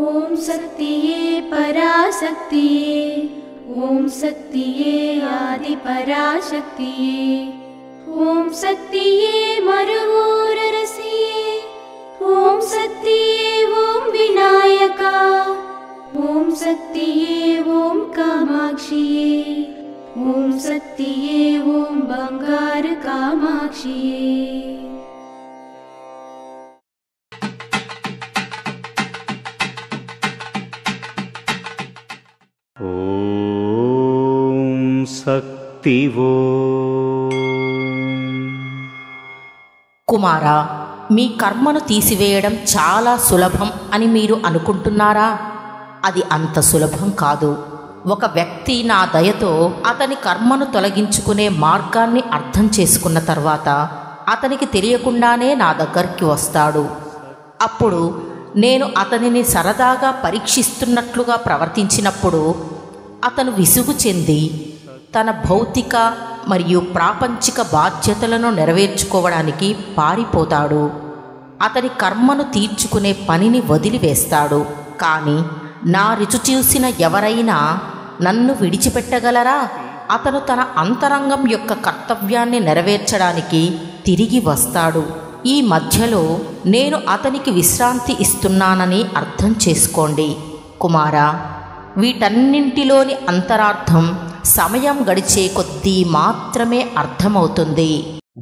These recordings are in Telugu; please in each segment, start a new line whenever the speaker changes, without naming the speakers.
ఓం శక్తియే పరాశక్తియే, ఓం శక్తియే ఆది పరాశక్తియే, ఓం శక్తియే మరువూరరసియే, ఓం శక్తియే ఓం వినాయక, ఓం శక్తియే ఓం కామాక్షియే, ఓం శక్తియే ఓం బంగారు కామాక్షియే.
శక్తివో.
కుమారా, మీ కర్మను తీసివేయడం చాలా సులభం అని మీరు అనుకుంటున్నారా? అది అంత సులభం కాదు. ఒక వ్యక్తి నా దయతో అతని కర్మను తొలగించుకునే మార్గాన్ని అర్థం చేసుకున్న తర్వాత అతనికి తెలియకుండానే నా దగ్గరికి వస్తాడు. అప్పుడు నేను అతనిని సరదాగా పరీక్షిస్తున్నట్లుగా ప్రవర్తించినప్పుడు అతను విసుగు చెంది తన భౌతిక మరియు ప్రాపంచిక బాధ్యతలను నెరవేర్చుకోవడానికి పారిపోతాడు. అతని కర్మను తీర్చుకునే పనిని వదిలివేస్తాడు. కానీ నా రుచి చూసిన ఎవరైనా నన్ను విడిచిపెట్టగలరా? అతను తన అంతరంగం యొక్క కర్తవ్యాన్ని నెరవేర్చడానికి తిరిగి వస్తాడు. ఈ మధ్యలో నేను అతనికి విశ్రాంతి ఇస్తున్నానని అర్థం చేసుకోండి. కుమారా, వీటన్నింటిలోని అంతరార్థం సమయం గడిచే కొద్దీ మాత్రమే అర్థమవుతుంది.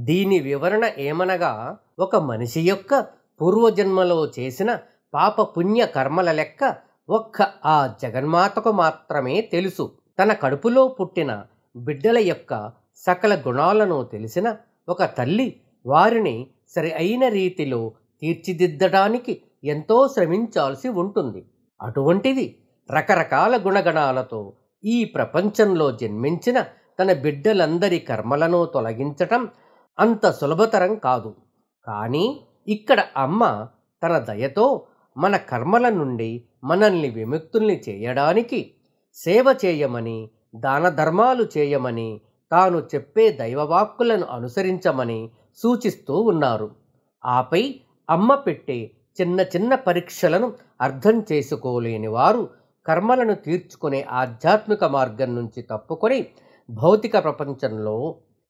దీని వివరణ ఏమనగా, ఒక మనిషి యొక్క పూర్వజన్మలో చేసిన పాప పుణ్య కర్మల లెక్క ఒక్క ఆ జగన్మాతకు మాత్రమే తెలుసు. తన కడుపులో పుట్టిన బిడ్డల యొక్క సకల గుణాలను తెలిసిన ఒక తల్లి వారిని సరి అయిన రీతిలో తీర్చిదిద్దడానికి ఎంతో శ్రమించాల్సి ఉంటుంది. అటువంటిది రకరకాల గుణగణాలతో ఈ ప్రపంచంలో జన్మించిన తన బిడ్డలందరి కర్మలను తొలగించటం అంత సులభతరం కాదు. కానీ ఇక్కడ అమ్మ తన దయతో మన కర్మల నుండి మనల్ని విముక్తుల్ని చేయడానికి సేవ చేయమని, దాన ధర్మాలు చేయమని, తాను చెప్పే దైవవాక్కులను అనుసరించమని సూచిస్తూ ఉన్నారు. ఆపై అమ్మ పెట్టే చిన్న చిన్న పరీక్షలను అర్థం చేసుకోలేని వారు కర్మలను తీర్చుకునే ఆధ్యాత్మిక మార్గం నుంచి తప్పుకొని భౌతిక ప్రపంచంలో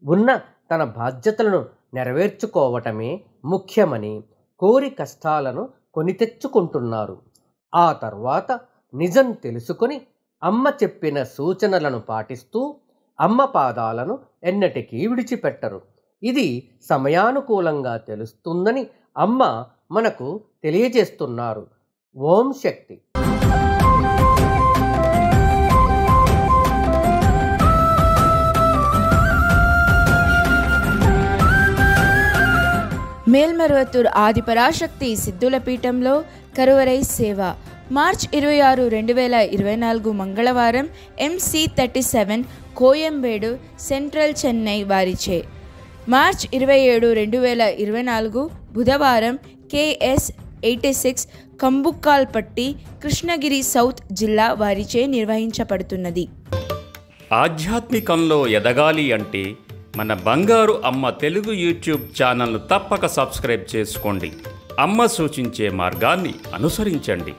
ఉన్న తన బాధ్యతలను నెరవేర్చుకోవటమే ముఖ్యమని కోరి కష్టాలను కొని తెచ్చుకుంటున్నారు. ఆ తర్వాత నిజం తెలుసుకొని అమ్మ చెప్పిన సూచనలను పాటిస్తూ అమ్మ పాదాలను ఎన్నటికీ విడిచిపెట్టరు. ఇది సమయానుకూలంగా తెలుస్తుందని అమ్మ మనకు తెలియజేస్తున్నారు. ఓం శక్తి.
మేల్మరువత్తూర్ ఆదిపరాశక్తి సిద్ధుల పీఠంలో కరువరై సేవ మార్చ్ 26, 2024 మంగళవారం MC37 కోయంబేడు సెంట్రల్ చెన్నై వారిచే. మార్చ్ 27, 2024 బుధవారం KS 86 కంబుక్కాల్పట్టి కృష్ణగిరి సౌత్ జిల్లా వారిచే నిర్వహించబడుతున్నది.
ఆధ్యాత్మికంలో ఎదగాలి అంటే మన బంగారు అమ్మ తెలుగు యూట్యూబ్ ఛానల్ను తప్పక సబ్స్క్రైబ్ చేసుకోండి. అమ్మ సూచించే మార్గాన్ని అనుసరించండి.